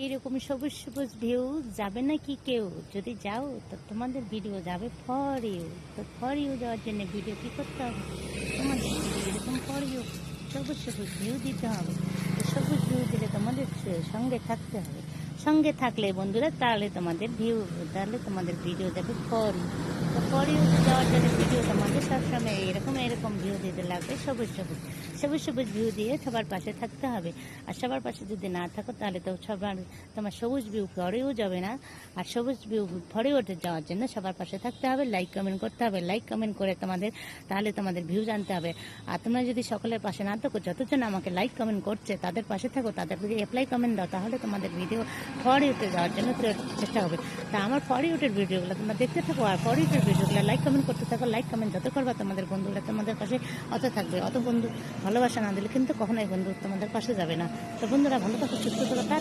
এরকম সবুজ সবুজ ভিউ যাবে না কি কেউ? যদি যাও তো তোমাদের ভিডিও যাবে ফর ইউ। তো ফর ইউ যাওয়ার জন্য ভিডিও কি করতে হবে? তোমাদের এরকম ফর ইউ সবুজ সবুজ ভিউ দিতে হবে। তো সবুজ ভিউ দিলে তোমাদের সঙ্গে থাকতে হবে। সঙ্গে থাকলে বন্ধুরা তাহলে তোমাদের ভিডিও যাবে ফর ইউ। তো ফর ইউ যাওয়ার জন্য ভিডিও তোমাদের সবসময় এরকম ভিউ দিতে লাগবে। সবুজ সবুজ সবুজ সবুজ ভিউ দিয়ে সবার পাশে থাকতে হবে। আর সবার পাশে যদি না থাকো তাহলে তো তোমার সবুজ ভিউ ফরেও যাবে না। আর সবুজ ভিউ ফরে উঠে যাওয়ার জন্য সবার পাশে থাকতে হবে, লাইক কমেন্ট করতে হবে। লাইক কমেন্ট করে তাহলে তোমাদের ভিউ জানতে হবে। আর তোমরা যদি সকলের পাশে না থাকো, যতজন আমাকে লাইক কমেন্ট করছে তাদের পাশে থাকো, তাদের যদি অ্যাপ্লাই কমেন্ট দাও, তাহলে তোমাদের ভিডিও ফর ইউতে যাওয়ার জন্য চেষ্টা হবে। তা আমার ফর ইউটের ভিডিওগুলো তোমরা দেখতে থাকো, আর ফর ইউটের ভিডিওগুলো লাইক কমেন্ট করতে থাকো। লাইক কমেন্ট যত করবা তোমাদের বন্ধুগুলো তোমাদের পাশে অত থাকবে। অত বন্ধু ভালোবাসা না দিলে কিন্তু কখনোই বন্ধু তোমাদের পাশে যাবে না। তো বন্ধুরা ভালো থাকো, সুস্থ থাকো, টাটা।